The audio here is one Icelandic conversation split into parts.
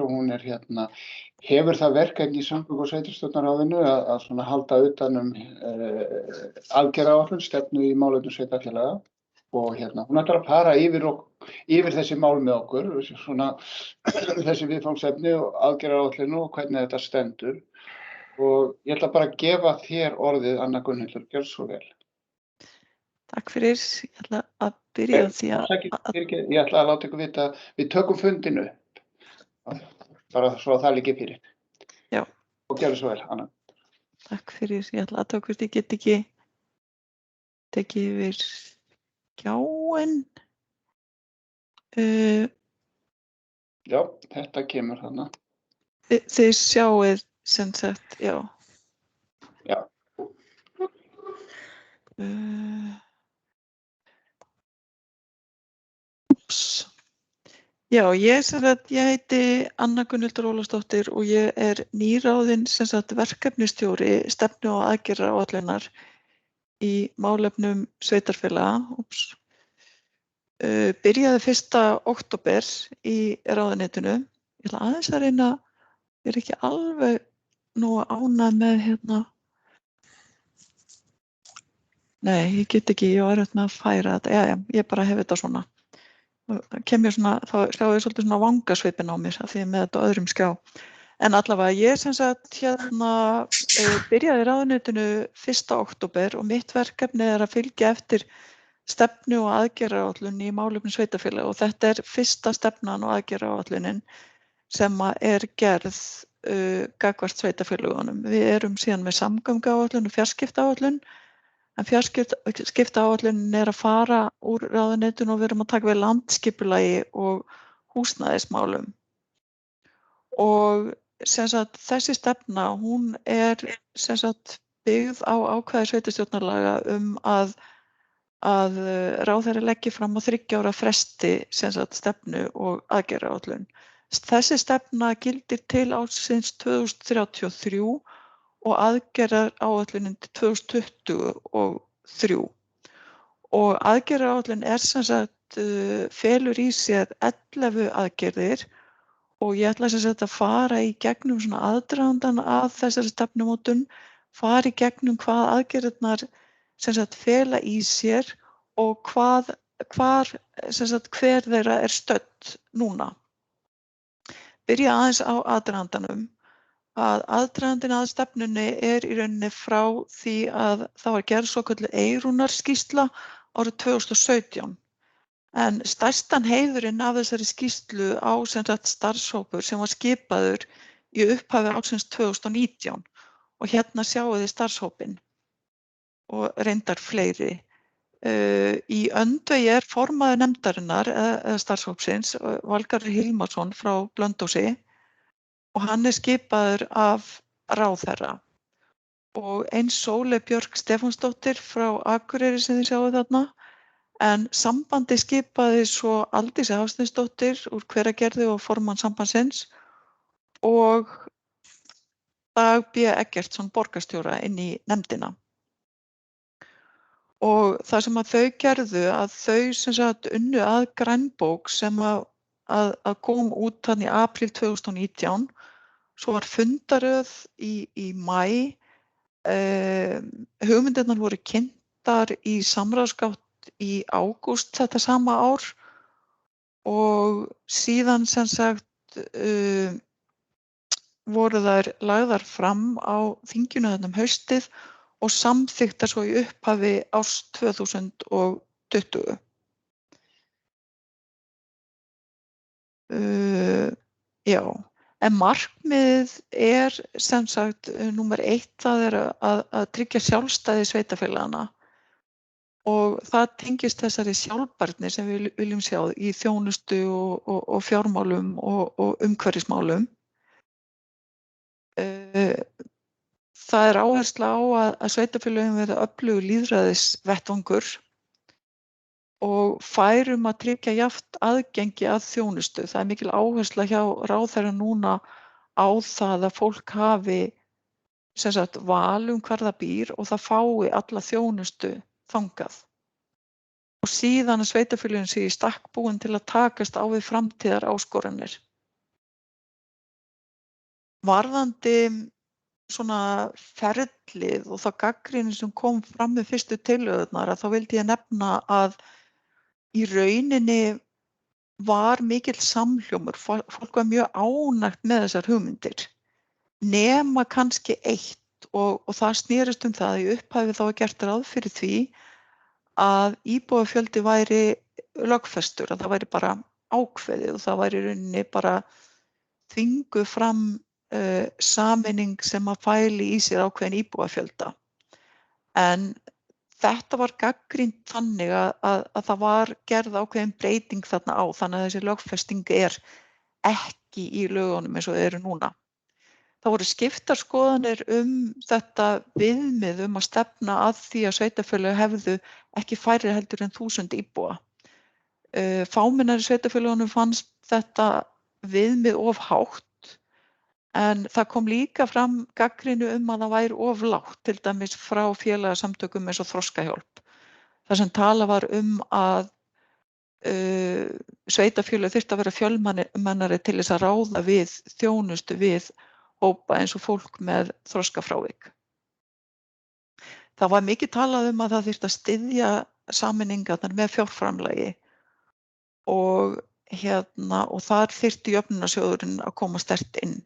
og hún hefur það verkefni í samgöngu- og sveitarstjórnarráðinu að svona halda utan aðgerðaáætlun, stefnu í málefnum sveitarfélaga og hún ætlar að fara yfir þessi mál með okkur, svona þessi viðfangsefni og aðgerðaáætlun og hvernig þetta stendur. Og ég ætla bara að gefa þér orðið, Anna Gunnhildur, gjörðu svo vel. Takk fyrir. Ég ætla að byrja á því Ég ætla að láta ykkur vita, við tökum fundinu, bara svo að það liggi fyrir. Já. Og gjörðu svo vel, Anna. Takk fyrir. Ég ætla að hvort ég get ekki tekið yfir skjáinn. Já, þetta kemur þarna. Þið sjáið sem sagt, já. Já. Já, ég heiti Anna Gunnhildur Ólafsdóttir og ég er nýráðin verkefnisstjóri stefnu- og aðgerðaáætlunar í málefnum sveitarfélaga. Byrjaði 1. október í ráðuneytinu. Ég ætla aðeins að reyna, ég er ekki alveg nú ánægð með Nei, ég get ekki, ég var með að færa þetta. Já, ég bara hef þetta svona. Það kemur svona, þá sjáum við svolítið svona vangasvipinn á mér af því með þetta á öðrum skjá. En allavega, ég byrjaði í ráðuneytinu 1. október og mitt verkefni er að fylgja eftir stefnu- og aðgerðaáætlun í málefnum sveitarfélaga og þetta er fyrsta stefnan og aðgerðaáætlunin sem er gerð gagnvart sveitarfélagunum. Við erum síðan með samgönguáætlun og fjarskiptaáætlun, en fjarskiptaáætlunin er að fara úr ráðuneytinu og við erum að taka við landsskipulagi og húsnæðismálum. Og þessi stefna, hún er byggð á ákvæði sveitarstjórnarlaga að ráðherra leggi fram á 3 ára fresti stefnu og aðgerðaáætlun. Þessi stefna gildir til ársins 2033 og aðgerðaáætlunin til 2023. Og aðgerðaáætlun felur í sér 11 aðgerðir og ég ætla að fara í gegnum svona aðdragandann að þessari stefnumótun, fara í gegnum hvað aðgerðirnar fela í sér og hver þeirra er stödd núna. Byrja aðeins á aðdragandanum. Aðdragandinn að stefnunni er í rauninni frá því að það var gerð svokölluð Eyrúnarskýrsla árið 2017. En stærstan heiðurinn af þessari skýrslu á starfshópur sem var skipaður í upphafi ársins 2019 og hérna sjáum við starfshópinn og reyndar fleiri. Í öndvegi er formaður nefndarinnar eða starfshópsins Valgarður Hilmarsson frá Blönduósi og hann er skipaður af ráðherra og eins Sóley Björk Stefánsdóttir frá Akureyri sem þið sjáið þarna. En sambandi skipaði svo Aldísi Hafsteinsdóttir úr Hveragerði og formann sambandsins og Dag B. Eggertsson borgarstjóra inn í nefndina. Og það sem þau gerðu að þau unnu að grænbók sem að kom út þannig í apríl 2019, svo var fundaröð í maí, hugmyndirnar voru kynntar í samráðsgátt í ágúst þetta sama ár og síðan voru þær lagðar fram á þinginu þarna haustið og samþykktar svo í upphafi árs 2020. Já, en markmiðið er númer 1, það er að tryggja sjálfstæði sveitarfélaganna. Og það tengist þessari sjálfbærni sem við viljum sjá í þjónustu og fjármálum og umhverfismálum. Það er áhersla á að sveitarfélögin verða öflugur lýðræðisvettvangur og færum að tryggja jafnt aðgengi að þjónustu. Það er mikil áhersla hjá ráðherra núna á það að fólk hafi val hvar það býr og það fái alla þjónustu þangað. Og síðan að sveitarfélögin séu í stakk búin til að takast á við framtíðar áskoranir. varðandi svona ferlið og þá gagnrýni sem kom fram með fyrstu tillögurnar að þá vildi ég nefna að í rauninni var mikill samhljómur, fólk var mjög ánægt með þessar hugmyndir, nema kannski eitt og það snerist það að í upphafi þá var gert ráð fyrir því að íbúafjöldi væri lögfestur, að það væri bara ákveðið og það væri í rauninni bara þvinguð fram sameining sem að fæli í sér ákveðin íbúafjölda. En þetta var gagnrýnt þannig að það var gerð ákveðin breyting þarna á, þannig að þessi lögfesting er ekki í lögunum eins og þau eru núna. Það voru skiptar skoðanir þetta viðmið að stefna að því að sveitarfélög hefðu ekki færri heldur en 1000 íbúa. Fámennari sveitarfélögunum fannst þetta viðmið of hátt, en það kom líka fram gagnrýni að það væri of lágt, til dæmis frá félagasamtökum eins og Þroskahjálp. Það sem talað var að sveitarfélög þyrftu að vera fjölmennari til þess að ráða við þjónustu við hópa eins og fólk með þroskafrávik. Það var mikið talað að það þyrfti að styðja sameiningarnar með fjárframlagi og þar þyrfti jöfnunarsjóðurinn að koma sterkt inn.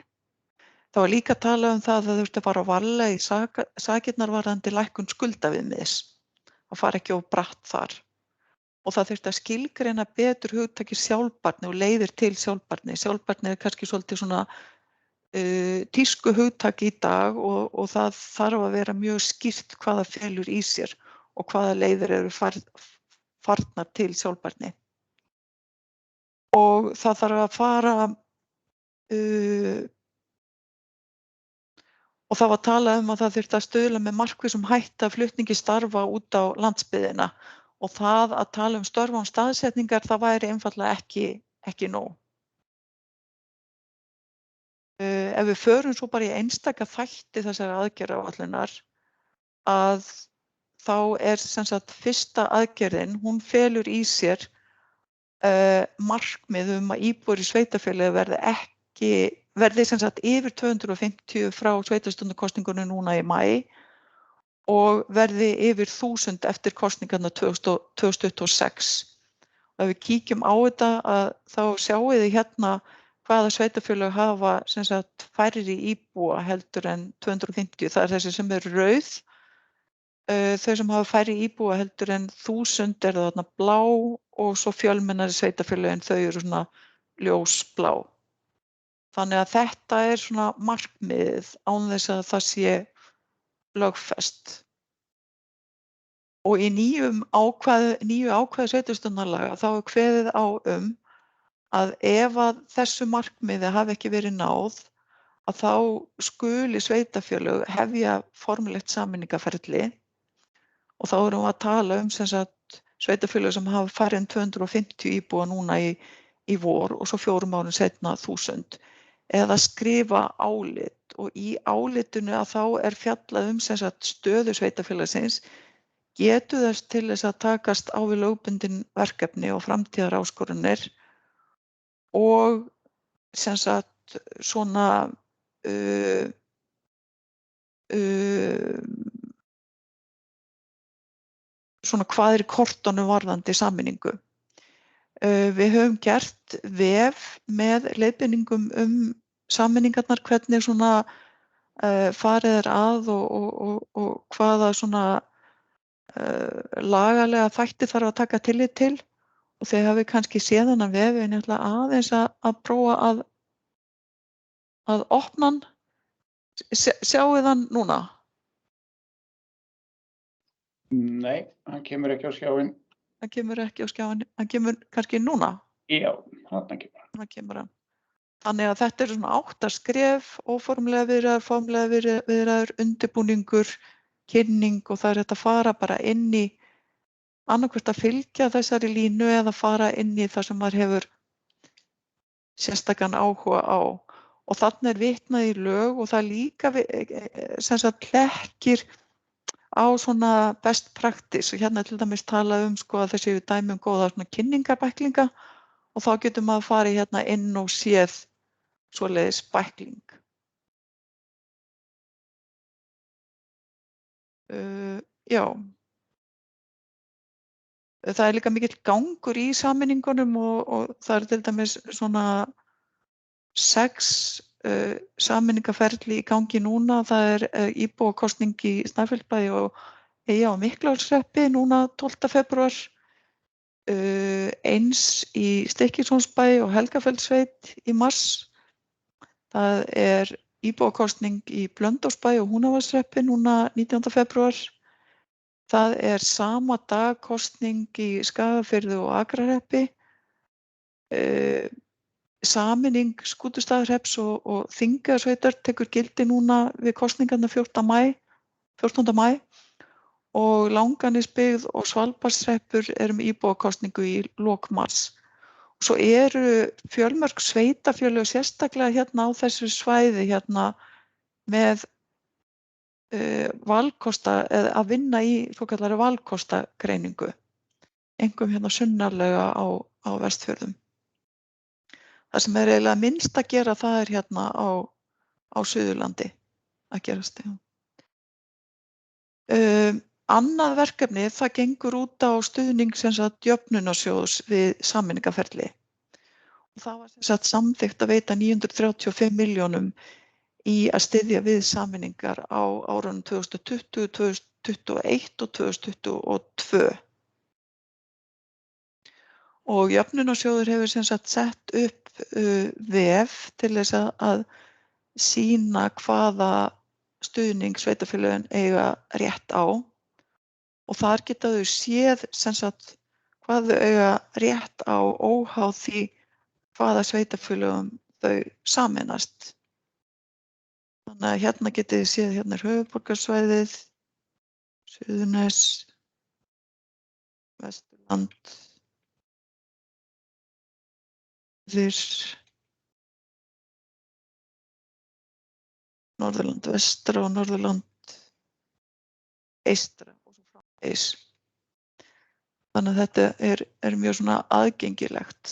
Það var líka talað að það þurfti að fara varlega í sakirnar varðandi lækkun skuldaviðmiðs, að fara ekki of bratt þar. Og það þurfti að skilgreina betur hugtakið sjálfbærni og leiðir til sjálfbærni. Sjálfbærni kannski svolítið svona tísku hugtak í dag og það þarf að vera mjög skýrt hvað það felur í sér og hvaða leiðir eru farnar til sjálfbærni. Og það þarf að fara og það var talað að það þyrfti að stuðla með markvissum hætti að flutningi starfa út á landsbyggðina og það að tala störf án staðsetningar, það væri einfaldlega ekki nóg. Ef við förum svo bara í einstaka þætti þessara aðgerðaáætlunar að þá sem sagt fyrsta aðgerðin, hún felur í sér markmið að íbúar í sveitarfélagi verði sem sagt yfir 250 frá sveitarstjórnarkosningunum núna í maí og verði yfir 1000 eftir kosningarnar 2026. Og ef við kíkjum á þetta þá sjáum við hérna hvaða sveitarfélög hafa sem sagt færri íbúa heldur en 250. Það þessi sem eru rauð. Þau sem hafa færri íbúa heldur en 1000 eru þarna blá og svo fjölmennari sveitarfélögin, þau eru svona ljósblá. Þannig að þetta svona markmiðið án þess að það sé lögfest. Og í nýju ákvæði sveitarstjórnarlaga þá er kveðið á að ef að þessu markmiði hafi ekki verið náð, að þá skuli sveitarfélög hefja formlegt sameiningarferli og þá erum við að tala sem sagt sveitarfélög sem hafa færri en 250 íbúa núna í vor og svo 4 árum seinna 1000, eða skrifa álit og í álitinu að þá fjallað sem sagt stöðu sveitarfélagsins, getu þess til þess að takast á við lögbundin verkefni og framtíðaráskoranir og sem sagt svona svona hvað í kortunum varðandi sameiningu. Við höfum gert vef með leiðbeiningum sameiningarnar, hvernig svona farið að og hvaða svona lagalega þætti þarf að taka tillit til. Og þau hafi kannski séð þennan vef, en ég ætla aðeins að prófa að opna hann. Sjáið hann núna? Nei, hann kemur ekki á skjáinn. Hann kemur ekki á skjáinn, hann kemur kannski núna? Já, þarna kemur hann. Þarna kemur hann. Þannig að þetta eru svona 8 skref, óformlega viðræður, formlega viðræður, undirbúningur, kynning og það hægt að fara bara inn í annarkvort að fylgja þessari línu eða fara inn í það sem maður hefur sérstakan áhuga á. Og þarna vitnað í lög og það líka sem sagt hlekkir á svona best practice og hérna til dæmis talað að þessi dæmi góða svona kynningarbæklinga og þá getur maður farið hérna inn og séð svoleiðis bækling. Já. Það líka mikill gangur í sameiningunum og það til dæmis svona 6 sameiningarferli í gangi núna. Það íbúakosning í Snæfellsbæ og Eyja- og Miklaholtshreppi núna 12. febrúar. Eins í Stykkishólmsbæ og Helgafellssveit í mars. Það íbúakosning í Blönduósbæ og Húnavatnsshreppi núna 19. febrúar. Það sama dag kosning í Skagafirði og Akrahreppi. Sameining Skútustaðahrepps og Þingeyjarsveitar tekur gildi núna við kosningarnar 14. maí og Langanesbyggð og Svalbarðshreppur með íbúakosningu í lok mars. Svo eru fjölmörg sveitarfélög sérstaklega hérna á þessu svæði hérna með valkosta eða að vinna í svokallari valkostagreiningu, einkum hérna sunnarlega á Vestfjörðum. Það sem eiginlega minnst að gera það hérna á Suðurlandi að gerast. Annað verkefni það gengur út á stuðning jöfnunarsjóðs við sameiningarferli. Það var samþykkt að veita 935 milljónum í að styðja við sameiningar á árunum 2020, 2021 og 2022. Og jöfnunarsjóður hefur sett upp vef til þess að sýna hvaða stuðning sveitarfélögin eiga rétt á og þar geta þau séð hvað þau eiga rétt á óháð því hvaða sveitarfélögum þau sameinast. Þannig að hérna getið þið séð hérna höfuðborgarsvæðið, Suðurnes, Vesturland, Norðurland vestra og Norðurland eystra og svo framvegis. Þannig að þetta mjög svona aðgengilegt.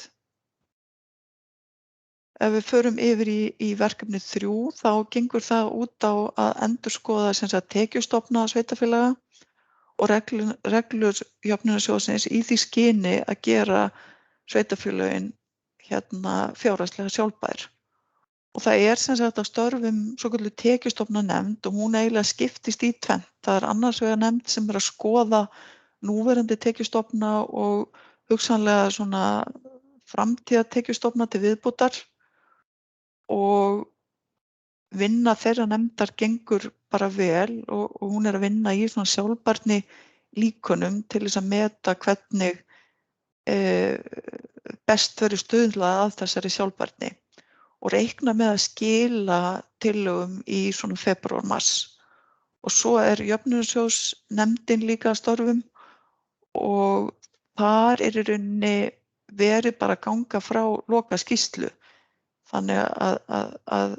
Ef við förum yfir í verkefni 3 þá gengur það út á að endurskoða tekjustofna sveitarfélaga og reglur jöfnunarsjóðsins í því skyni að gera sveitarfélögin fjárhagslega sjálfbær. Og það að störfum svokölluð tekjustofnanefnd og hún eiginlega skiptist í tvennt. Það annars vegar nefnd sem að skoða núverandi tekjustofna og hugsanlega svona framtíðartekjustofna til viðbótar og vinna þeirra nefndar gengur bara vel og hún að vinna í svona sjálfbærni líkunum til þess að meta hvernig best verður stuðlað að þessari sjálfbærni og reikna með að skila tillögum í svona febrúar-mars. Og svo jöfnunarsjóðsnefndin líka að störfum og þar í rauninni verið bara að ganga frá lokaskýrslu. Þannig að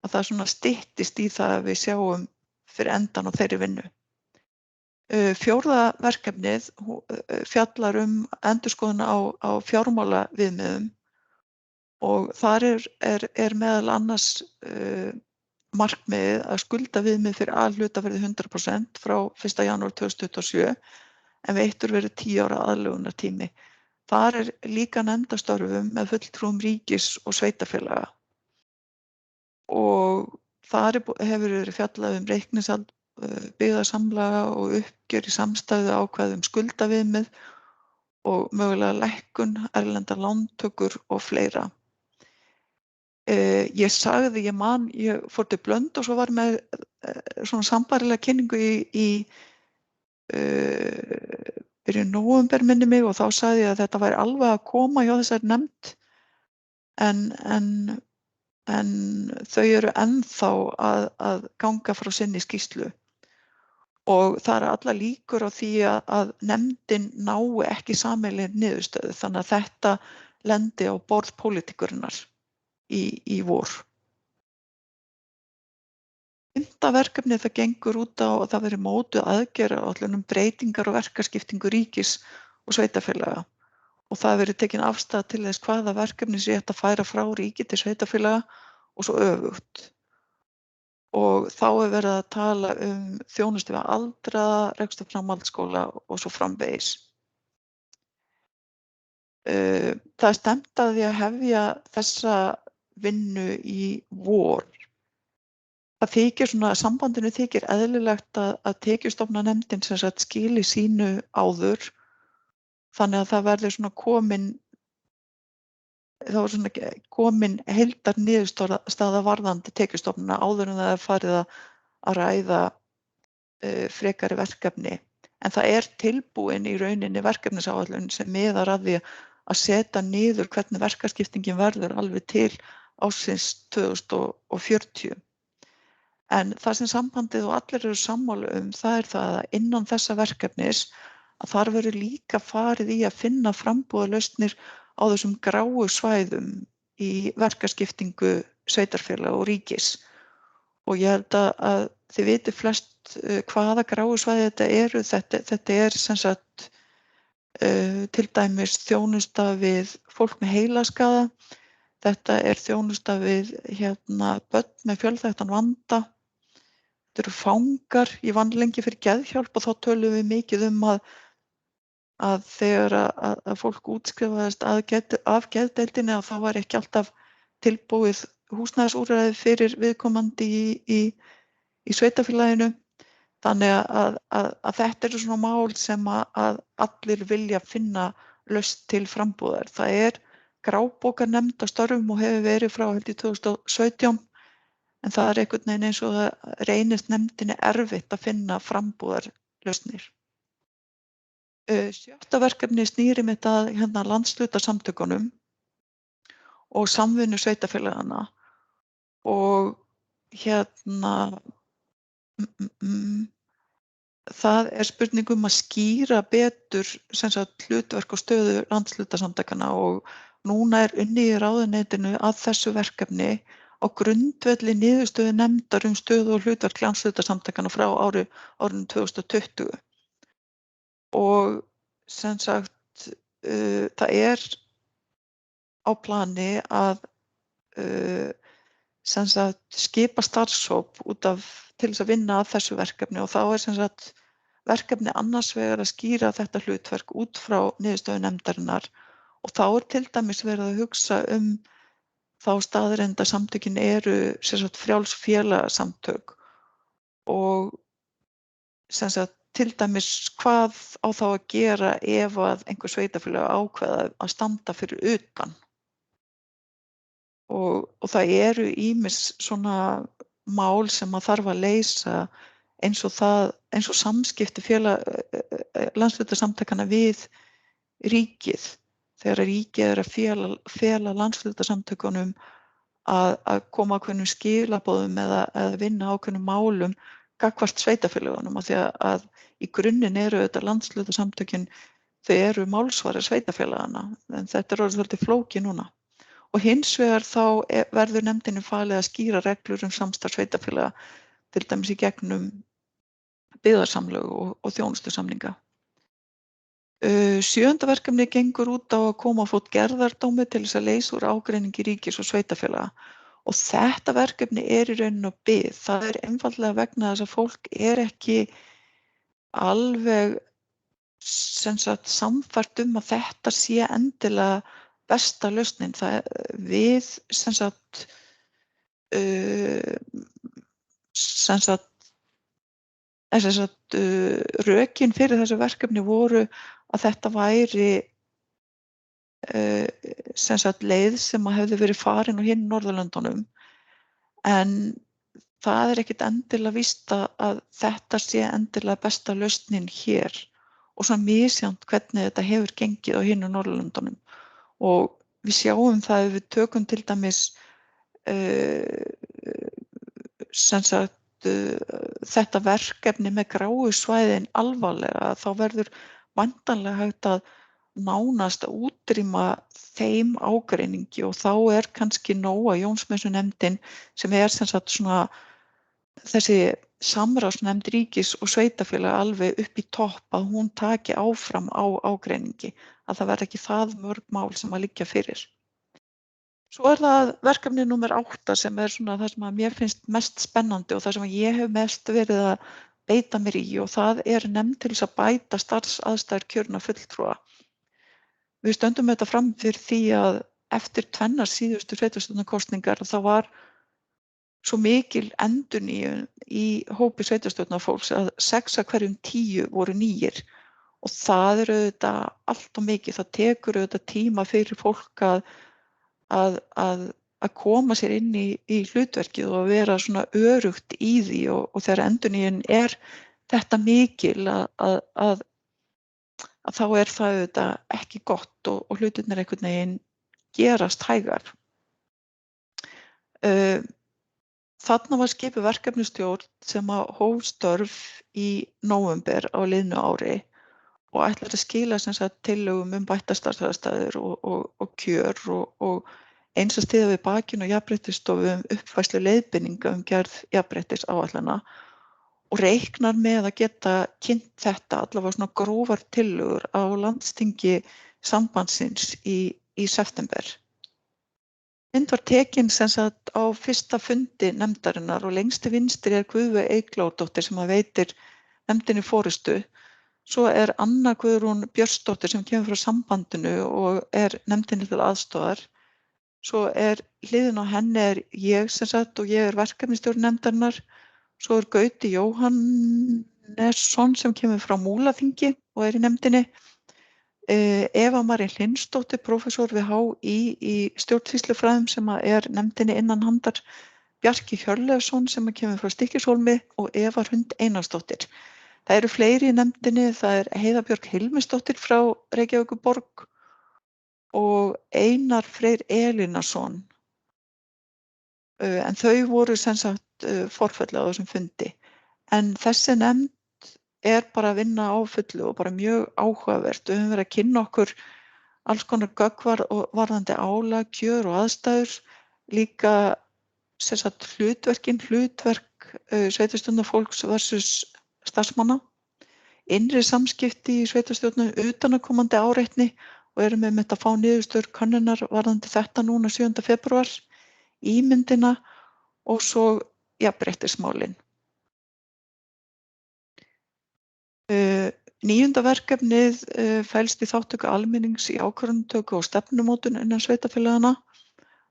það svona styttist í það að við sjáum fyrir endan á þeirri vinnu. 4. verkefnið fjallar endurskoðun á fjármálaviðmiðum og þar meðal annars markmiðið að skuldaviðmið fyrir A-hluta verði 100% frá 1. janúar 2027 en veittur verði 10 ára aðlögunartími. Þar líka nefnd að störfum með fulltrúum ríkis og sveitarfélaga og þar hefur verið fjallað reikningshald byggðasamlaga og uppgjör í samstæðu ákvæðum skuldaviðmið og mögulega lækkun, erlendar lántökur og fleira. Ég fór til Blöndu og svo var með svona sambærilega kynningu í byrjun nóvember minni mig og þá sagði ég að þetta væri alveg að koma hjá þessari nefnd en þau eru ennþá að ganga frá sinni skýrslu og það allar líkur á því að nefndin nái ekki sameiginlegri niðurstöðu þannig að þetta lendi á borð pólitíkurinnar í vor. 5. verkefnið það gengur út á að það verði mótuð aðgerðaáætlun breytingar og verkaskiptingu ríkis og sveitarfélaga og það verði tekin afstaða til þess hvaða verkefni sé hægt að færa frá ríki til sveitarfélaga og svo öfugt. og þá verið að tala þjónustu við aldraða, rekstur framhaldsskóla og svo framvegis. Það stefnt að því að hefja þessa vinnu í vor. Það þykir sambandinu þykir eðlilegt að tekjustofnanefndin sem sagt skili sínu áður, þannig að það verður komin heildarniðurstaða varðandi tekjustofnana áður en það er farið að ræða frekari verkefni. En það er tilbúin í rauninni verkefnisáætlun sem miðar að því að setja niður hvernig verkaskiptingin verður alveg til ársins 2040. En það sem sambandið og allir eru sammála það er það að innan þessa verkefnis að þar verður líka farið í að finna frambúðarlausnir á þessum gráu svæðum í verkaskiptingu sveitarfélaga og ríkis. Og ég held að þið viti flest hvaða gráu svæði þetta eru. Þetta er sem sagt til dæmis þjónusta við fólk með heilaskaða. Þetta er þjónusta við börn með fjölþættan vanda. Þetta eru fangar. Ég vann lengi fyrir geðhjálp og þá tölum við mikið að þegar að fólk útskrifaðist af geðdeildinni að þá var ekki alltaf tilbúið húsnæðisúrræði fyrir viðkomandi í sveitarfélaginu. Þannig að þetta eru svona mál sem að allir vilja finna lausn til frambúðar. Það er grábókarnefnd á störfum og hefur verið frá held í 2017, en það er einhvern veginn eins og það reynist nefndinni erfitt að finna frambúðarlausnir. 7. verkefni snýr einmitt að landshlutasamtökunum og samvinnu sveitarfélagana og það er spurning að skýra betur sem sagt hlutverk og stöðu landshlutasamtakana og núna er unnið í ráðuneytinu að þessu verkefni á grundvelli niðurstöðu nefndar stöðu og hlutverk landshlutasamtakana frá árinu 2020. Og sem sagt það er á plani að sem sagt skipa starfshóp til þess að vinna að þessu verkefni og þá er sem sagt verkefni annars vegar að skýra þetta hlutverk út frá niðurstöðu nefndarinnar og þá er til dæmis verið að hugsa þá staðreynd að samtökin eru sem sagt frjáls félagasamtök og sem sagt til dæmis hvað á þá að gera ef að einhver sveitarfélag ákveða að standa fyrir utan. Og það eru ýmis svona mál sem að þarf að leysa eins og samskipti landshlutasamtakanna við ríkið. Þegar ríkið er að fela landshlutasamtökunum að koma ákveðnum skilaboðum eða vinna ákveðnum málum gagnvart sveitarfélagunum af því að í grunninn eru þetta landshlutasamtökin, þau eru málsvarar sveitarfélagana en þetta er orðið svolítið flókið núna. Og hins vegar þá verður nefndinni falið að skýra reglur samstarf sveitarfélaga til dæmis í gegnum byggðarsamlög og þjónustusamninga. 7. verkefni gengur út á að koma á fót gerðardómi til þess að leysa úr ágreiningi ríkis og sveitarfélaga. Og þetta verkefni er í rauninni á bið. Það er einfaldlega vegna þess að fólk er ekki alveg sem sagt samfært að þetta sé endilega besta lausnin. Við sem sagt rökin fyrir þessu verkefni voru að þetta væri sem sagt leið sem hefði verið farin á hinum Norðurlöndunum en það er ekkert endilega víst að þetta sé endilega besta lausnin hér og svo misjafnt hvernig þetta hefur gengið á hinum Norðurlöndunum og við sjáum það ef við tökum til dæmis sem sagt þetta verkefni með gráu svæðin alvarlega þá verður væntanlega hægt að nánast að útrýma þeim ágreiningi og þá er kannski nóg að Jónsmessunefndin sem er sem sagt svona þessi samráðsnefnd ríkis og sveitarfélaga alveg upp í topp að hún taki áfram á ágreiningi að það verði ekki það mörg mál sem að liggja fyrir. Svo það verkefni númer 8 sem svona það sem að mér finnst mest spennandi og það sem ég hef mest verið að beita mér í og það nefnd til þess að bæta starfsaðstæður kjörinna fulltrúa. Við stöndum þetta fram fyrir því að eftir 2 síðustu sveitarstjórnarkosningar þá var svo mikil endurnýjun í hópi sveitarstjórnarfólks að 6 af hverjum 10 voru nýir og það auðvitað allt of mikið. Það tekur auðvitað tíma fyrir fólk að koma sér inn í hlutverkið og að vera svona öruggt í því og þegar endurnýjun þetta mikil að þá það auðvitað ekki gott og hlutirnir einhvern veginn gerast hægar. Þarna var skipuð verkefnisstjórn sem hóf störf í nóvember á liðnu ári og ætlar að skila tillögum bættar starfsaðstæður og kjör og eins að styðja við bakinu á Jafnréttisstofu uppfærslu leiðbeininga gerð jafnréttisáætlana og reiknar með að geta kynnt þetta allavega svona grófar tillögur á landsþingi sambandsins í september. Mynd var tekin á fyrsta fundi nefndarinnar og lengst til vinstri Guðveig Eyglóardóttir sem veitir nefndinni forystu. Svo Anna Guðrún Björnsdóttir sem kemur frá sambandinu og nefndinni til aðstoðar. Svo hliðin á henni ég og ég verkefnisstjóri nefndarinnar. Svo Gauti Jóhannesson sem kemur frá Múlaþingi og í nefndinni. Eva María Hlynsdóttir, prófessor við HÍ í stjórnsýslufræðum sem nefndinni innan handar. Bjarki Hjörleifsson sem kemur frá Stykkishólmi og Eva Hrund Einarsdóttir. Það eru fleiri í nefndinni, það Heiða Björg Hilmisdóttir frá Reykjavíkurborg og Einar Freyr Elínason. En þau voru forföll á þessum fundi. En þessi nefnd bara að vinna á fullu og bara mjög áhugavert. Við höfum verið að kynna okkur alls konar gögn varðandi álag, kjör og aðstæður, líka hlutverk sveitarstjórnarfólks versus starfsmanna, innri samskipti í sveitarstjórnum utanaðkomandi áreitni og erum við að fá niðurstöður könnunar varðandi þetta núna 7. febrúar, ímyndina og svo jafnréttismálin. 9. verkefnið felst í þátttöku almennings í ákvörðunartöku og stefnumótun innan sveitarfélaganna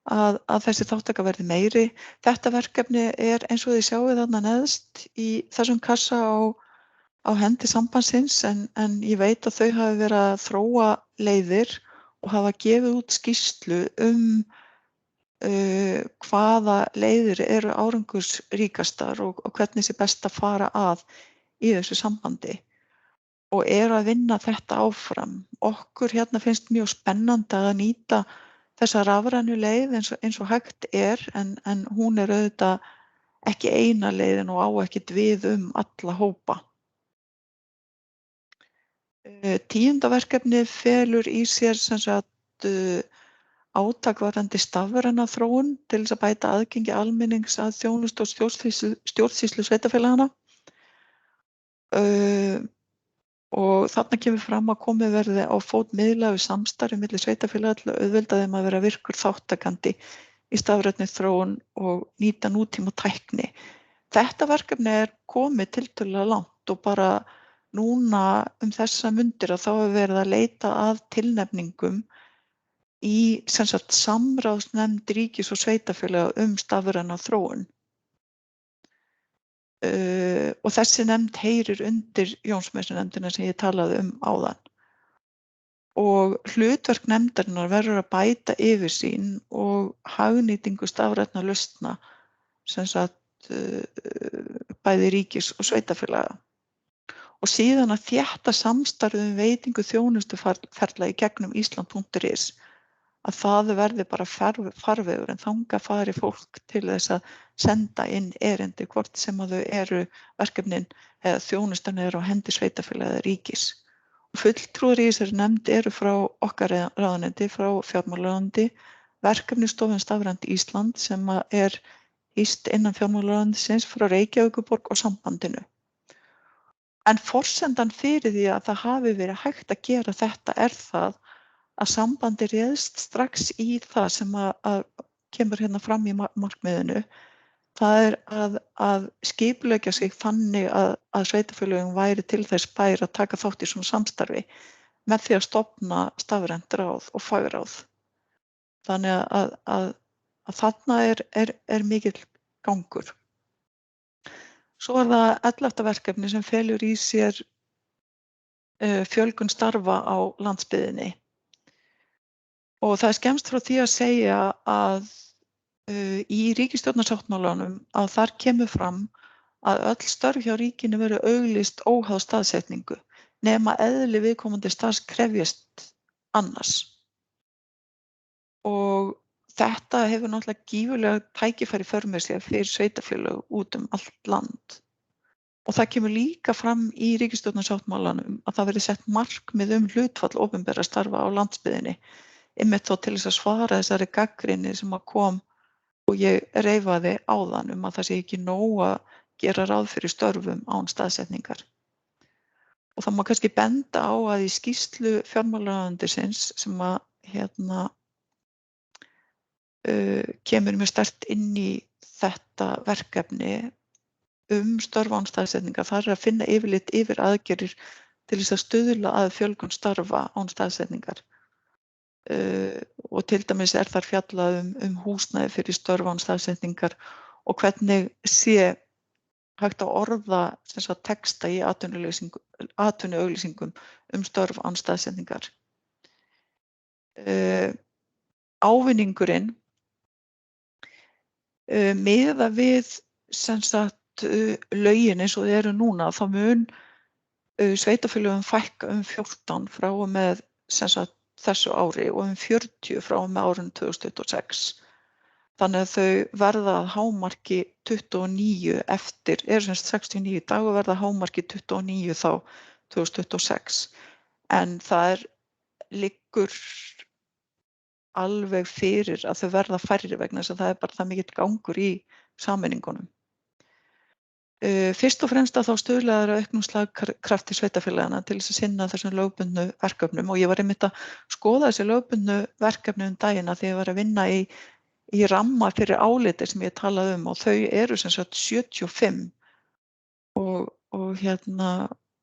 að þessi þátttaka verði meiri. Þetta verkefni eins og þið sjáið þarna neðst í þessum kassa á hendi sambandsins en ég veit að þau hafi verið að þróa leiðir og hafa gefið út skýrslu hvaða leiðir eru árangursríkastar og hvernig sé best að fara að í þessu sambandi og að vinna þetta áfram. Okkur finnst mjög spennandi að nýta þessa rafrænu leið eins og hægt en hún auðvitað ekki eina leiðin og á ekkert við alla hópa. 10. verkefnið felur í sér átak varðandi stafræna þróun til þess að bæta aðgengi almennings að þjónustu og stjórnsýslu sveitarfélaganna. Og þarna kemur fram að komið verði á fót miðlægu samstarfi milli sveitarfélaga til að auðvelda þeim að vera virkur þáttakandi í stafrænni þróun og nýta nútíma tækni. Þetta verkefni komið tiltölulega langt og bara núna þessa mundir að þá hefur verið að leita að tilnefningum í samráðsnefnd ríkis og sveitarfélaga stafræna þróun. Og þessi nefnd heyrir undir Jónsmessunefndina sem ég talaði áðan. Og hlutverk nefndarinnar verður að bæta yfirsýn og hagnýtingu stafrænna lausna, bæði ríkis og sveitarfélaga. Og síðan að þétta samstarfið veitingu þjónustuferla í gegnum Ísland.is að það verði bara farvegur en þangað fari fólk til þess að senda inn erindi hvort sem að þau eru verkefnin eða þjónustan á hendi sveitarfélaga eða ríkis. Og fulltrúar í þessari nefnd eru frá okkar ráðuneyti, frá fjármálaráðuneyti, verkefnisstofan Stafrænt Ísland sem hýst innan fjármálaráðuneytisins, frá Reykjavíkurborg og sambandinu. En forsendan fyrir því að það hafi verið hægt að gera þetta það að sambandi réðst strax í það sem að kemur hérna fram í markmiðinu. Það er að skipuleggja sig þannig að sveitarfélögin væri til þess bær að taka þátt í svona samstarfi með því að stofna stafrænt ráð og fagráð. Þannig að þarna er mikill gangur. Svo er það 11. verkefni sem felur í sér fjölgun starfa á landsbyggðinni. Og það er skemmst frá því að segja að í ríkisstjórnarsáttmálanum að þar kemur fram að öll störf hjá ríkinu verður auglýst óháð staðsetningu nema eðli viðkomandi starfs krefjist annars. Og þetta hefur náttúrulega gífurlega tækifæri í för með sér fyrir sveitarfélög út allt land. Og það kemur líka fram í ríkisstjórnarsáttmálanum að það verði sett markmið hlutfall opinberra starfa á landsbyggðinni, einmitt þó til þess að svara þessari gagnrýni sem að kom og ég reifaði áðan að það sé ekki nóg að gera ráð fyrir störfum án staðsetningar. Og það má kannski benda á að í skýrslu fjármálaráðuneytisins sem að kemur mjög sterkt inn í þetta verkefni störf án staðsetningar, þar er að finna yfirlit yfir aðgerðir til þess að stuðla að fjölgun starfa án staðsetningar. Og til dæmis er þar fjallað húsnæði fyrir störf án staðsetningar og hvernig sé hægt að orða texta í atvinnuauglýsingum störf án staðsetningar. Ávinningurinn miða við lögin eins og þau eru núna, þá mun sveitarfélögum fækka 14 frá og með þessu ári og 40 frá og með árinu 2026. Þannig að þau verða að hámarki 29 eftir, eru 69 í dag og verða að hámarki 29 þá 2026. En það liggur alveg fyrir að þau verða færri vegna þess að það er bara það mikill gangur í sameiningunum. Fyrst og fremst að þá stuðlaður að auknum slagkrafti sveitarfélagana til þess að sinna þessum lögbundnu verkefnum og ég var einmitt að skoða þessi lögbundnu verkefni dagina þegar ég var að vinna í ramma fyrir áliti sem ég talaði og þau eru 75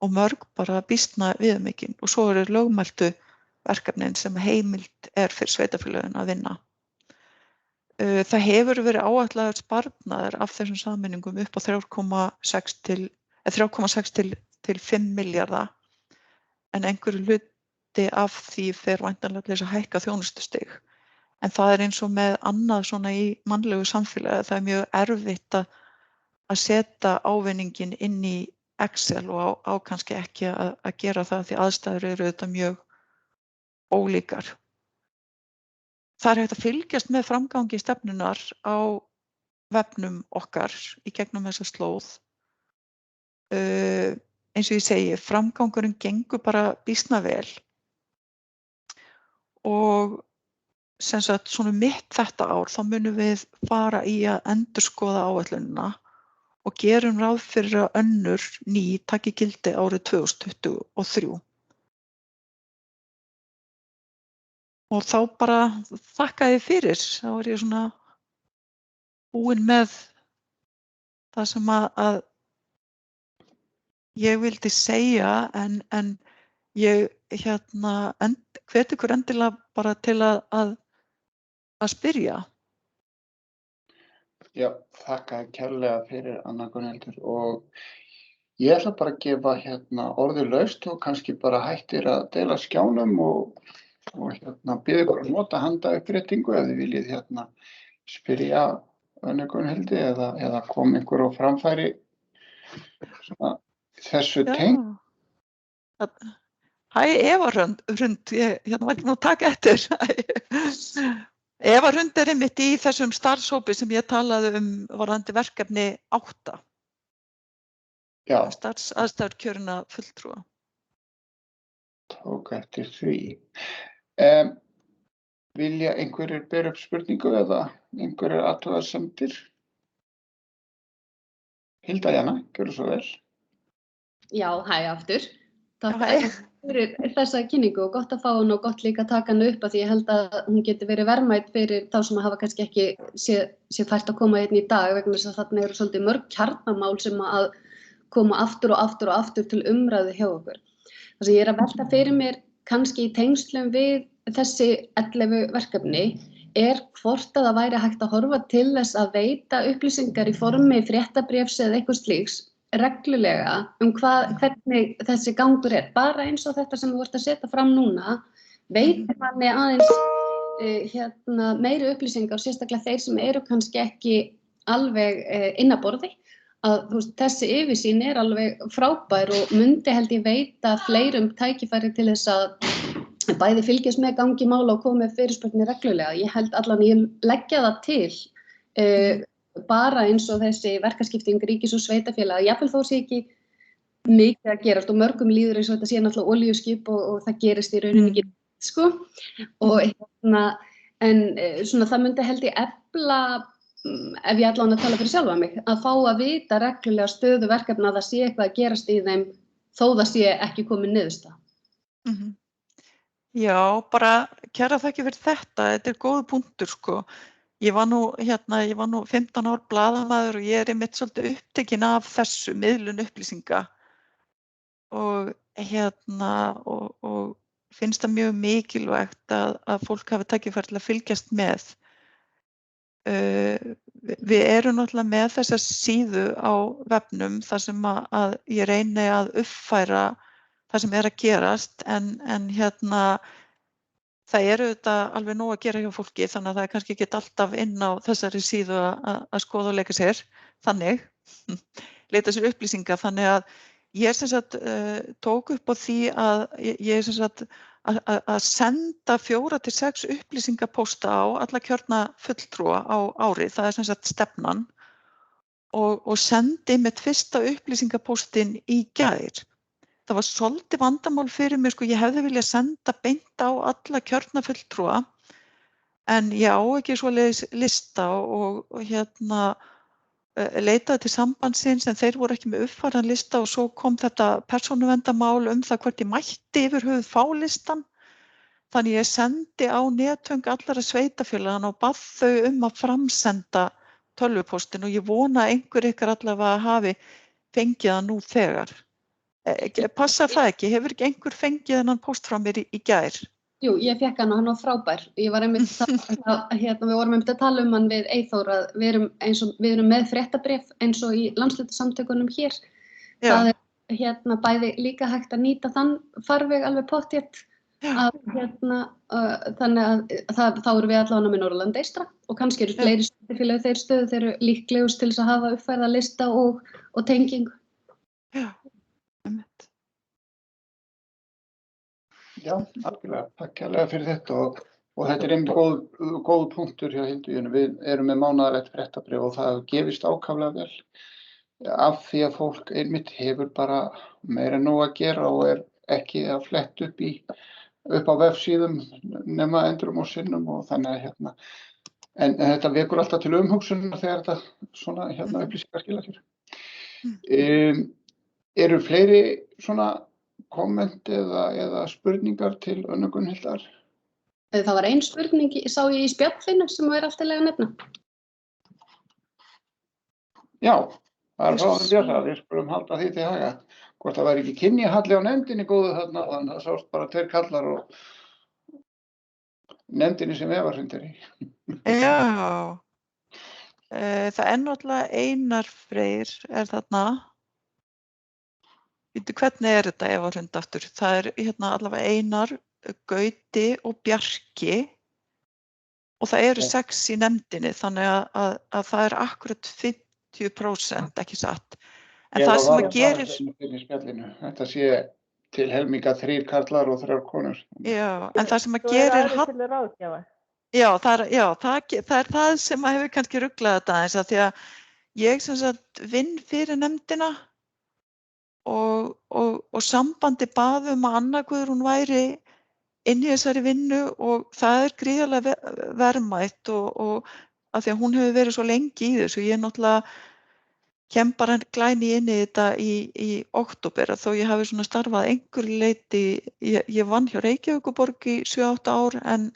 og mörg bara býsna viðamikil og svo eru lögmæltu verkefnin sem heimild er fyrir sveitarfélagin að vinna. Það hefur verið áætlaður sparnaður af þessum sameiningum upp á 3,6 til 5 milljarða en einhverju hluti af því fer væntanlega til þess að hækka þjónustustig. En það er eins og með annað svona í mannlegu samfélagi, það er mjög erfitt að setja ávinningin inn í Excel og á kannski ekki að gera það því aðstæður eru þetta mjög ólíkar. Það er hægt að fylgjast með framgangi stefnunar á vefnum okkar í gegnum þessa slóð. Eins og ég segi, framgangurinn gengur bara býsna vel og svona mitt þetta ár þá munum við fara í að endurskoða áætlunina og gerum ráð fyrir að önnur ný taki gildi árið 2023. Og þá bara þakka ég fyrir, þá er ég svona búin með það sem að ég vildi segja en ég hvet ykkur endilega bara til að spyrja. Já, þakka kærlega fyrir Anna Gunnhildur og ég ætla bara að gefa orðið laust og kannski bara hættir að deila skjánum og biðja ykkur að nota handauppréttingu ef þið viljið spyrja Önnu Gunnhildi eða koma ykkur á framfæri þessu tengt. Hæ, Eva Hrund, ég var ekki nú að taka eftir. Eva Hrund er einmitt í þessum starfshópi sem ég talaði varðandi verkefni 8. Já. Starfsaðstæður kjörinna fulltrúa. Tók eftir því. Vilja einhverjir bera upp spurningu eða einhverjir athugasemdir? Hilda Jana, gjörðu svo vel. Já, hæ aftur. Takk Já, hei. fyrir þessa kynningu og gott að fá hana og gott líka að taka hana upp af því ég held að hún geti verið verðmæt fyrir þá sem hafa kannski ekki sé fært að koma hérna í dag vegna þess að þarna eru svolítið mörg kjarnamál sem að koma aftur og aftur og aftur til umræðu hjá okkur. Það sem ég er að velta fyrir mér kannski í tengslum við þessi 11 verkefni hvort að það væri hægt að horfa til þess að veita upplýsingar í formi fréttabréfs eða eitthvað slíks reglulega hvernig þessi gangur bara eins og þetta sem þú ert að setja fram núna veitir manni aðeins meiri upplýsingar og sérstaklega þeir sem eru kannski ekki alveg inn að borði að þessi yfirsýn alveg frábær og myndi held ég veita fleirum tækifæri til þess að bæði fylgjast með gangi mála og koma með fyrirspurnir reglulega. Ég held allan ég leggja það til bara eins og þessi verkaskipting ríkis og sveitarfélaga, jafnvel þó sé ekki mikið að gerast og mörgum líður eins og þetta sé náttúrulega olíuskip og það gerist í rauninni ekki, sko. Og en svona það myndi held ég efla, ef ég allan að tala fyrir sjálfa mig, að fá að vita reglulega stöðu verkefna að það sé eitthvað að gerast í þeim þó það sé ekki komin niðurstaða. Já, bara kæra þakki fyrir þetta góður punktur, sko. Ég var nú 15 ár blaðamaður og ég einmitt svolítið upptekin af þessu miðlun upplýsinga og og finnst það mjög mikilvægt að fólk hafi tækifæri til að fylgjast með. Við erum náttúrulega með þessa síðu á vefnum þar sem að ég reyni að uppfæra það sem að gerast en það auðvitað alveg nóg að gera hjá fólki þannig að það kannski ekki alltaf inn á þessari síðu að skoða og leika sér þannig, leita sér upplýsinga þannig að ég sem sagt tók upp á því að ég sem sagt að senda 4 til 6 upplýsingapósta á alla kjörna fulltrúa á ári, það sem sagt stefnan og sendi mitt fyrsta upplýsingapóstin í gær. Það var svolítið vandamál fyrir mig, sko, ég hefði viljað senda beint á alla kjörna fulltrúa en ég á ekki svoleiðis lista og leitaði til sambandsins en þeir voru ekki með uppfærðan lista og svo kom þetta persónuverndarmál það hvort ég mætti yfir höfuð fá listan. Þannig ég sendi á netföng allara sveitarfélagana og bað þau að framsenda tölvupóstinn og ég vona að einhver ykkar allavega hafi fengið það nú þegar. Passar það ekki? Hefur ekki einhver fengið þennan póst frá mér í gær? Jú, ég fékk hann og hann var frábær. Ég var einmitt við vorum einmitt að tala hann við Eyþór að við erum með fréttabréf eins og í landshlutasamtökunum hér. Já. Það bæði líka hægt að nýta þann farveg alveg pottþétt að þannig að þá erum við allavega með Norðurland eystra og kannski eru fleiri sveitarfélög þeir stöðu þeir eru líklegust til þess að hafa uppfærða lista og tengingu. Já. Já, algjörlega. Takk kærlega fyrir þetta og þetta einmitt góð punktur hjá Hildu Jönu. Við erum með mánaðarlegt fréttabréf og það gefist ákaflega vel af því að fólk einmitt hefur bara meira en nóg að gera og ekki að fletta upp á vefsíðum nema endrum og sinnum og þannig að en þetta vekur alltaf til umhugsunar þegar þetta svona upplýsingar skila sér. Eru fleiri svona komment eða spurningar til Önnu Gunnhildar? Það var ein spurning, sá ég í spjallinu sem alltaf að nefna. Já, það ráðum Bjarna, við skulum halda því til haga. Hvort það væri ekki kynjahalli á nefndinni góðu þarna, þannig að það sást bara 2 kallar og nefndinni sem Eva hrindir í. Já, það náttúrulega Einar Freyr þarna. Hvernig þetta Eva Hrund aftur? Það allavega Einar, Gauti og Bjarki og það eru 6 í nefndinni þannig að það akkurat 50% ekki satt. En það sem að gerir... Þetta sé til helminga 3 karlar og 3 konur. Já, en það sem að gerir... Já, það það sem að hefur kannski ruglað þetta aðeins að því að ég sem sagt vinn fyrir nefndina og sambandi bað að Anna Guðrún væri inn í þessari vinnu og það gríðarlega verðmætt og af því að hún hefur verið svo lengi í þessu. Ég náttúrulega kem bara glæni inn í þetta í október þó ég hafi svona starfað einhverju leyti, ég vann hjá Reykjavíkurborg í 7-8 ár en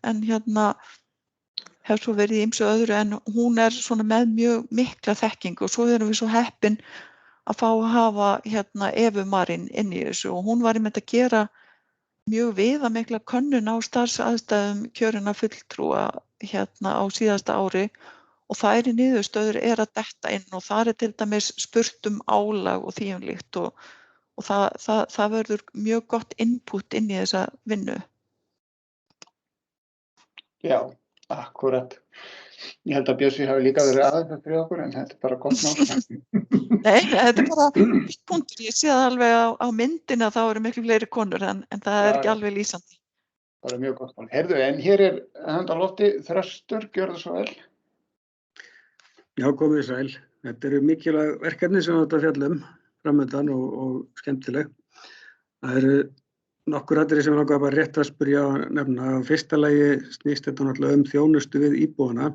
hef svo verið í ýmsu öðru en hún svona með mjög mikla þekkingu og svo erum við svo heppin að fá að hafa Evu Marín inn í þessu og hún var einmitt að gera mjög viðamikla könnun á starfsaðstæðum kjörinna fulltrúa á síðasta ári og þær niðurstöður að detta inn og þar til dæmis spurt álag og því líkt og það verður mjög gott input inn í þessa vinnu. Já, akkúrat. Ég held að Bjössi hafi líka verið aðeins fyrir okkur en þetta bara gott mál. Nei, þetta bara punktur. Ég sé það alveg á myndina þá eru miklu fleiri konur en það ekki alveg lýsandi. Bara mjög gott mál. Heyrðu, en hér handa lofti Þröstur, gjörðu svo vel. Já, komið sæl. Þetta eru mikilvæg verkefni sem þetta fjallum framöndan og skemmtileg. Það eru nokkur atriði sem langar bara rétt að spyrja að nefna. Á fyrsta lagi snýst þetta náttúrulega þjónustu við íbúana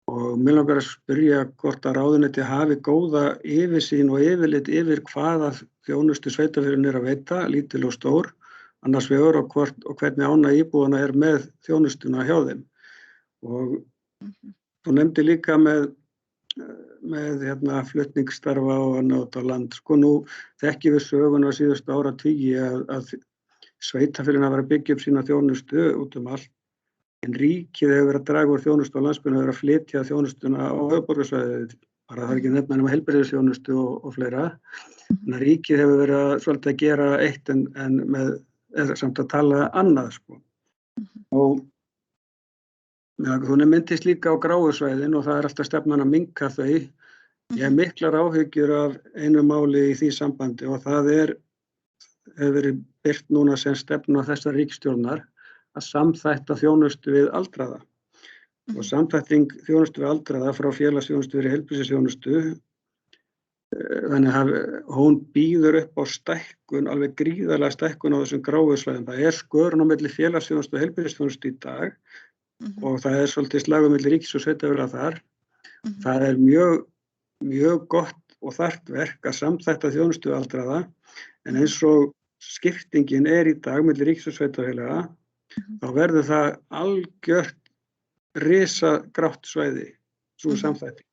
og mig langar að spyrja hvort að ráðuneyti hafi góða yfirsýn og yfirlit yfir hvaða þjónustu sveitarfélögin að veita, lítil og stór, annars vegar og hvernig ánægja íbúana með þjónustuna hjá þeim. Og þú nefndi líka með flutningsstarfa og annað út á land. Sko nú þekkjum við söguna síðustu áratugi að sveitarfélögin hafa verið að byggja upp sína þjónustu út allt. En ríkið hefur verið að draga úr þjónustu á landsbyggðinni og hefur verið að flytja þjónustuna á höfuðborgarsvæðið. Bara það ekki nefna nema heilbrigðisþjónustu og fleira. En ríkið hefur verið svolítið að gera eitt en samt að tala annað, sko. Og þú myndist líka á gráu svæðin og það alltaf stefnan að minnka þau. Ég hef miklar áhyggjur af einu máli í því sambandi og það hefur verið birt núna sem stefna þessar ríkisstjórnar að samþætta þjónustu við aldraða. Og samþætting þjónustu við aldraða frá félagsþjónustu við heilbrigðisþjónustu, þannig að hún býður upp á stækkun, alveg gríðarlega stækkun á þessum gráu svæðum. Það skörun á milli félagsþjónustu og heilbrigðisþjónustu í dag og það svolítið slagur milli ríkis og sveitarfélaga þar. Það mjög gott og þarft verk að samþætta þjónustu við aldraða en eins og skiptingin í dag milli ríkis og sveitarfélaga þá verður það algjört risagrátt svæði, svo samþætting.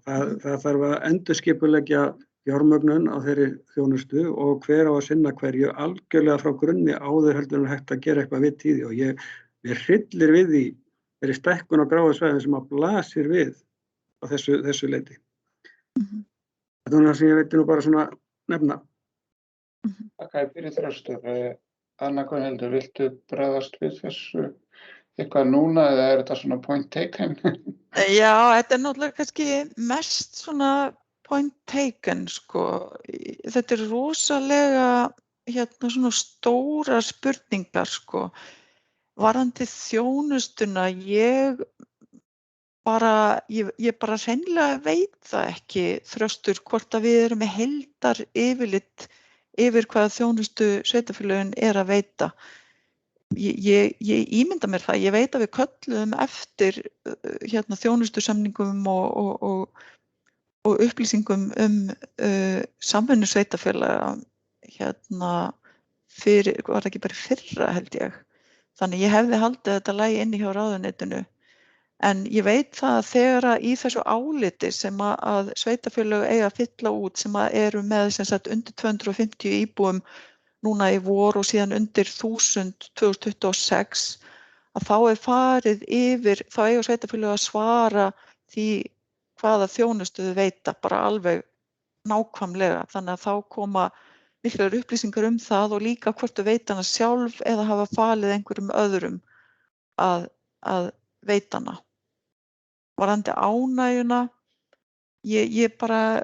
Það þarf að endurskipuleggja fjármögnun á þeirri þjónustu og hver á að sinna hverju algjörlega frá grunni áður heldur en hægt að gera eitthvað við tíði og mér hryllir við því þeirri stækkun á gráu svæðin sem að blasir við á þessu leyti. Þetta er það sem ég veit nú bara svona nefna. Takk fyrir Þröstur. Anna Gunnhildur, viltu bregðast við þessu eitthvað núna eða þetta svona point taken? Já, þetta náttúrulega kannski mest svona point taken, sko. Þetta rosalega svona stórar spurningar, sko. Varðandi þjónustuna, ég bara hreinlega veit það ekki, Þröstur, hvort að við erum með heildar yfirlit yfir hvaða þjónustu sveitarfélögin að veita. Ég ímynda mér það, ég veit að við kölluðum eftir þjónustusamningum og upplýsingum samvinnu sveitarfélaga var það ekki bara fyrra held ég. Þannig ég hefði haldið þetta lagi inni hjá ráðuneytinu. En ég veit það að þegar í þessu áliti sem að sveitarfélög eiga að fylla út sem að eru með sem sagt undir 250 íbúum núna í vor og síðan undir 1000 2026 að þá farið yfir, þá eiga sveitarfélög að svara því hvaða þjónustu þau veita bara alveg nákvæmlega. Þannig að þá koma miklar upplýsingar það og líka hvort þau veita hana sjálf eða hafa falið einhverjum öðrum að veita hana. Varðandi ánægjuna, ég bara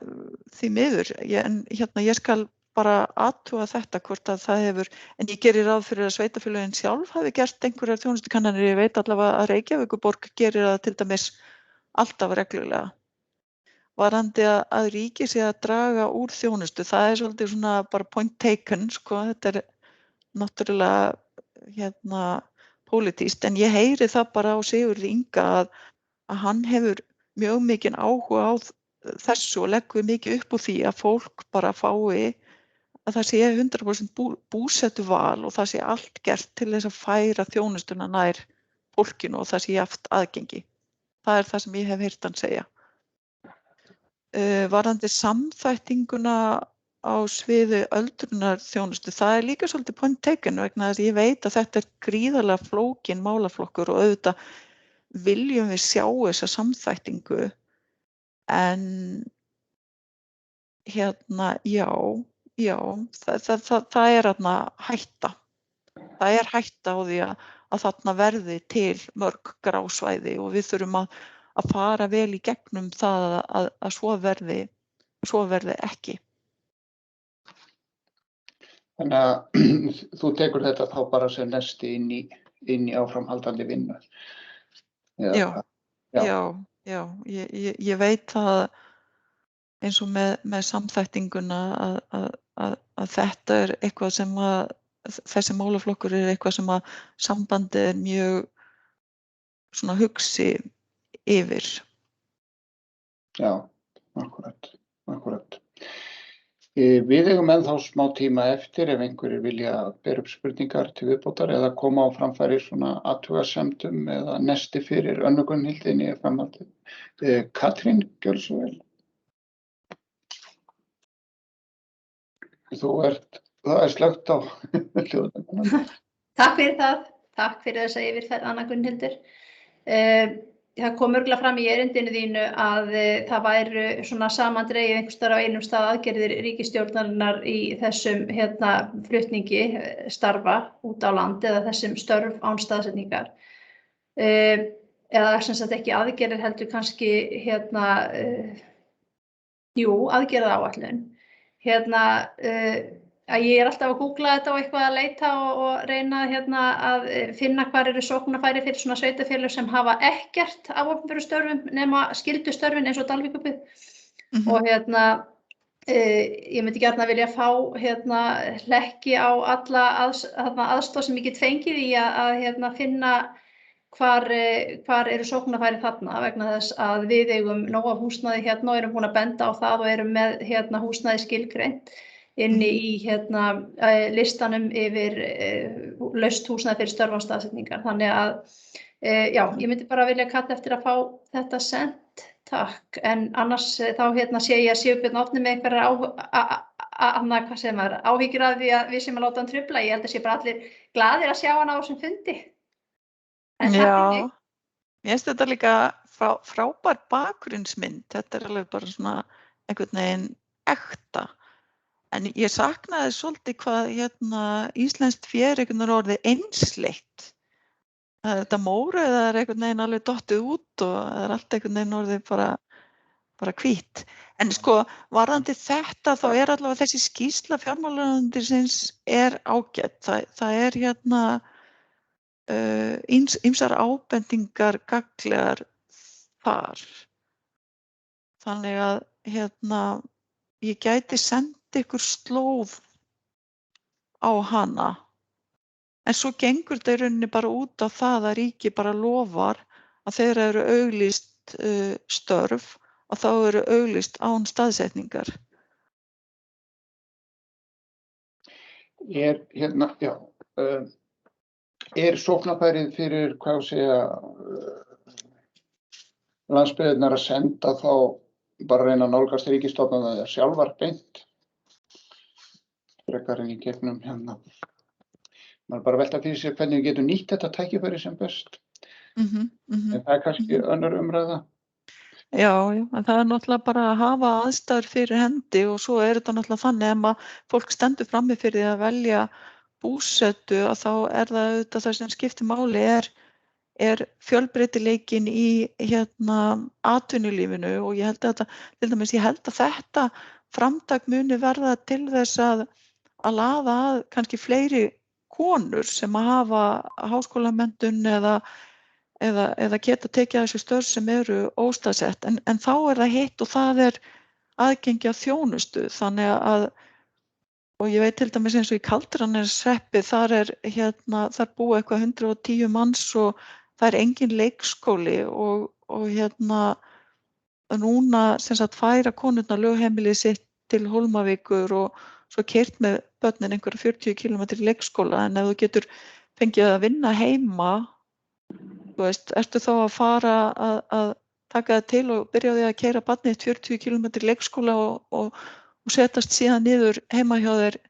því miður, en ég skal bara athuga þetta hvort að það hefur, en ég gerir ráð fyrir að sveitarfélögin sjálf hafi gert einhverjar þjónustukannanir, ég veit allavega að Reykjavíkurborg gerir það til dæmis alltaf reglulega. Varðandi að ríki sé að draga úr þjónustu, það svolítið svona bara point taken, sko, þetta náttúrulega pólitískt, en ég heyri það bara á Sigurði Inga að hann hefur mjög mikinn áhuga á þessu og leggum við mikið upp úr því að fólk bara fái að það sé 100% búsettu val og það sé allt gert til þess að færa þjónustuna nær fólkinu og það sé jafnt aðgengi. Það er það sem ég hef heyrt hann segja. Varðandi samþættinguna á sviði öldrunarþjónustu, það er líka svolítið point taken vegna þess að ég veit að þetta er gríðarlega flókin málaflokkur og auðvitað viljum við sjá þessa samþættingu en já, það er þarna hætta. Það er hætta á því að þarna verði til mörg grásvæði og við þurfum að fara vel í gegnum það að svo verði ekki. Þannig að þú tekur þetta þá bara sem nesti inn í áframhaldandi vinnu. Já, ég veit að eins og með samþættinguna að þetta er eitthvað sem að þessi málaflokkur er eitthvað sem að sambandið er mjög svona hugsi yfir. Já, akkurat. Við eigum ennþá smá tíma eftir ef einhverjir vilja bera upp spurningar til viðbótar eða koma á framfæri svona athugasemdum eða nesti fyrir Önnu Gunnhildi inn í framhaldið. Katrín, gjörðu svo vel. Það er slökkt á hljóðum. Takk fyrir það. Takk fyrir þessa yfirferð, Anna Gunnhildur. Það kom örugglega fram í erindinu þínu að það væru svona samandregið einhvers staðar á einum stað aðgerðir ríkisstjórnarinnar í þessum flutningi starfa út á land eða þessum störf án staðsetningar. Eða sem sagt ekki aðgerðir heldur kannski aðgerðaáætlun. Að ég er alltaf að googla þetta og eitthvað að leita og reyna að finna hvar eru sóknarfæri fyrir svona sveitarfélög sem hafa ekkert af opinberum störfum nema skyldustörfin eins og Dalvíkurbyggð. Og ég myndi gjarna vilja fá hlekki á alla aðstoð sem ég get fengið í að finna hvar eru sóknarfæri þarna vegna þess að við eigum nóg af húsnæði og erum búin að benda á það og erum með húsnæði skilgreint inni í listanum yfir laust húsnæði fyrir störf án staðsetningar. Þannig að ég myndi bara vilja kalla eftir að fá þetta sent, takk. En annars þá sé ég að Sigurbjörn Árni með einhverjar áhyggjur af því að við sem að láta hann trufla. Ég held að sé bara allir glaðir að sjá hann á þessum fundi. Já, mér finnst þetta líka frábær bakgrunnsmynd. Þetta er alveg bara svona einhvern veginn ekta. En ég saknaði svolítið hvað íslenskt fé er einhvern veginn orðið einsleitt. Þetta mórauð er einhvern veginn alveg dottið út og það er allt einhvern veginn orðið bara hvítt. En sko, varðandi þetta þá er allavega þessi skýrsla fjármálaráðuneytisins er ágætt. Það er ýmsar ábendingar gagnlegar þar. Þannig að ég gæti senda ykkur slóð á hana. En svo gengur þetta í rauninni bara út á það að ríki bara lofar að þegar eru auglýst störf að þá eru auglýst án staðsetningar. Er sóknarfærið fyrir landsbyggðirnar að senda þá bara reyna að nálgast ríkisstofnanirnar sjálfar beint? Frekar en í gegnum maður bara velta fyrir sér hvernig við getum nýtt þetta tækifæri sem best. En það er kannski önnur umræða. Já, en það er náttúrulega bara að hafa aðstæður fyrir hendi og svo er þetta náttúrulega þannig að fólk stendur frammi fyrir því að velja búsetu að þá er það auðvitað það sem skiptir máli er fjölbreytileikinn í atvinnulífinu og ég held að þetta framtak muni verða til þess að laða að kannski fleiri konur sem að hafa háskólamenntun eða geta tekið þessi störf sem eru óstaðsett en þá er það hitt og það er aðgengi að þjónustu þannig að og ég veit til dæmis eins og í Kaldrananeshreppi þar búa eitthvað 110 manns og það er engin leikskóli og núna sem sagt færa konurnar lögheimilið sitt til Hólmavíkur og svo keyrt með börnin einhverja 40 km í leikskóla, en ef þú getur fengið að vinna heima, þú veist, ertu þá að fara að taka það til og byrja á því að keyra barnið 40 km í leikskóla og setjast síðan niður heima hjá þér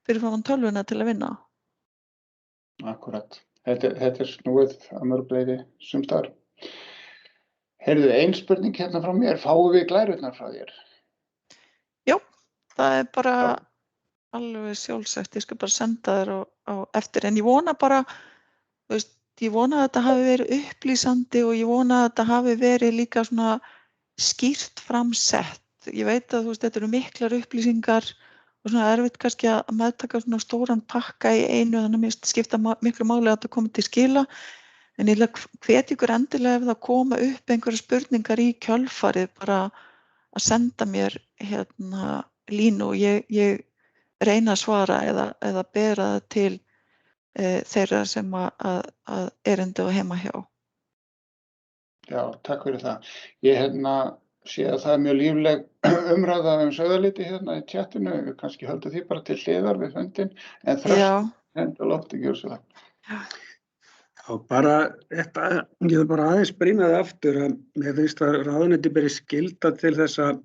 fyrir framan tölvuna til að vinna? Akkúrat. Þetta snúið að mörg leyti sums staðar. Heyrðu, ein spurning hérna frá mér. Fáum við glærurnar frá þér? Já, það er bara alveg sjálfsagt. Ég skal bara senda þér á eftir. En ég vona bara, þú veist, ég vona að þetta hafi verið upplýsandi og ég vona að þetta hafi verið líka svona skýrt framsett. Ég veit að þú veist, þetta eru miklar upplýsingar og svona erfitt kannski að meðtaka svona stóran pakka í einu, þannig að mér skipta miklu máli að þetta komi til skila. En ég hvet ykkur endilega ef það koma upp einhverja spurningar í kjölfarið bara að senda mér línu og ég reyna að svara eða bera það til þeirra sem að erindi og heima hjá. Já, takk fyrir það. Ég sé að það er mjög lífleg umræða Sauðárlíti hérna í tjatinu. Við kannski höldum því bara til hliðar við fundinn, en þröst hendur lótt ekki úr svo það. Já, bara þetta, ég vil bara aðeins brýna það aftur að mér finnst að ráðuneyti beri skylda til þess að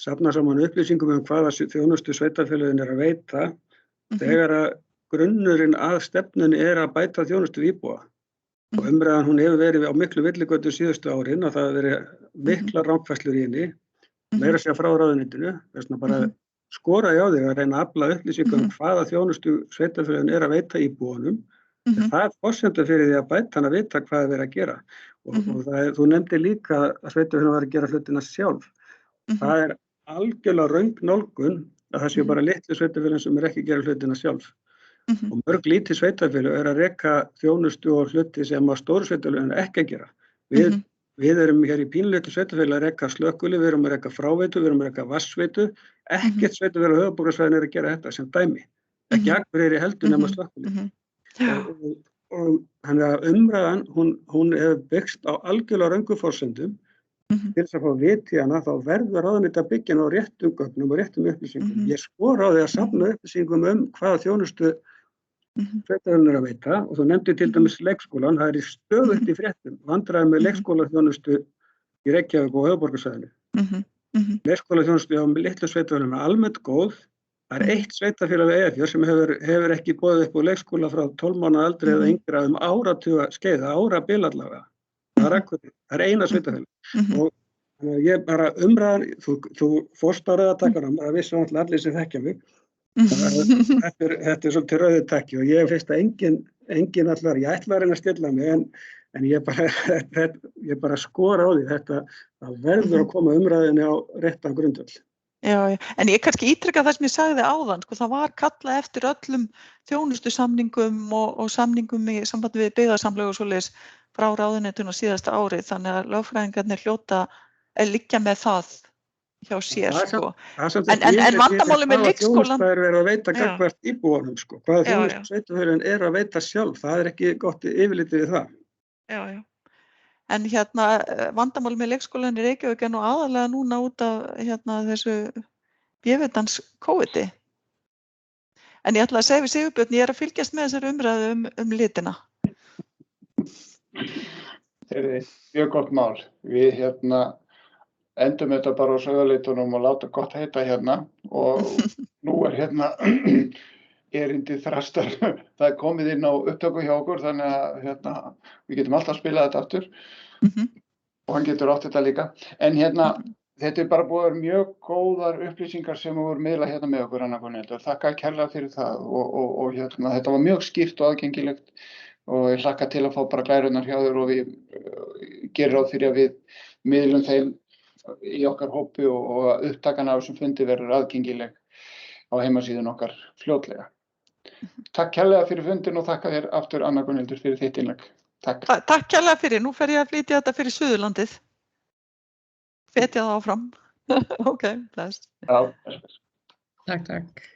safna saman upplýsingum hvaða þjónustu sveitarfélögin að veita þegar að grunnurinn að stefnunni að bæta þjónustu íbúa. Og umræðan hún hefur verið á miklu villigötu síðustu árin að það hefur verið miklar rangfærslur í henni, meira að segja frá ráðuneytinu, þess vegna bara skora ég á þig að reyna að afla upplýsingum hvaða þjónustu sveitarfélögin að veita íbúanum. Það er forsenda fyrir því að bæta að vita hvað verið að gera. Og þú nefndi líka að sveitarfélögin var að gera hlutina sjálf. Það er algjörlega röng nálgun að það séu bara litlu sveitarfélögin sem ekki gera hlutina sjálf. Og mörg lítið sveitarfélög að reka þjónustu og hluti sem að stóru sveitarfélögin ekki að gera. Við erum hér í pínulitlu sveitarfélög að reka slökkvili, við erum að reka fráveitu, við erum að reka vatnsveitu. Ekkert sveitarfélag á höfuðborgarsvæðinu að gera þetta sem dæmi. Ekki Akureyri heldur nema slökkvili. Og þannig að umræðan, hún hefur byggst á algjörlega röngu forsendum. Til þess að fá vit í hana, þá verður ráðuneyti að byggja hana á réttum gögnum og réttum upplýsingum. Ég skora á því að safna upplýsingum hvaða þjónustu sveitarfélögin að veita, og þú nefndi til dæmis leikskólann, það í stöðugt í fréttum, vandræði með leikskólaþjónustu í Reykjavík og höfuðborgarsvæðinu. Leikskólaþjónustu á litlu sveitarfélögum almennt góð. Það eitt sveitarfélag við Eyjafjörð sem hefur ekki boðið upp á leikskóla frá 12 mánaða aldri eða yngra áratuga skeiða, árabil allavega. Það eina sveitarfélag. Og ég bara umræðan, þú fórst á rauðatakkanum, það vissum allir sem þekkja mig. Þetta svolítið rauðutakki og ég finnst að engin allar, ég ætla að reyna að stilla mig en ég bara skora á því þetta að verður að koma umræðinni á réttan grundvöll. Já, en ég kannski ítreka það sem ég sagði áðan, sko, það var kallað eftir öllum þjónustusamningum og samningum í sambandi við byggðasamlög og svoleiðis frá ráðuneytinu á síðasta árið, þannig að lögfræðingarnir hljóta liggja með það hjá sér, sko. En vandamálið með leikskólann... Það er að veita gagnvart íbúanum, sko. Hvaða þjónustu sveitarfélögin að veita sjálf, það ekki gott yfirlitið við það. Já. En vandamál með leikskólan í Reykjavík nú aðalega núna út af þessu bjöfutans COVID-i. En ég ætla að segja við Sigurbjörn, ég að fylgjast með þessari umræðu litina. Það er mjög gott mál. Við endum þetta bara á Sauðárleitunum og láta gott heita og nú erindi þrastar, það er komið inn á upptöku hjá okkur, þannig að við getum alltaf að spila þetta aftur og hann getur átt þetta líka. En þetta er bara búið að vera mjög góðar upplýsingar sem voru miðlað með okkur, Anna Gunnhildur. Þakka kærlega fyrir það og þetta var mjög skýrt og aðgengilegt og ég hlakka til að fá bara glærurnar hjá þér og við gerum ráð fyrir að við miðlum þeim í okkar hópi og upptakan af þessum fundi verður aðgengileg á heimasíðun okkar fljótlega. Takk kærlega fyrir fundin og þakka þér aftur, Anna Gunnhildur, fyrir þitt innlegg. Takk. Takk kærlega fyrir. Nú fer ég að flytja þetta fyrir Suðurlandið. Fetja það áfram. Ok, bless. Já, bless. Takk.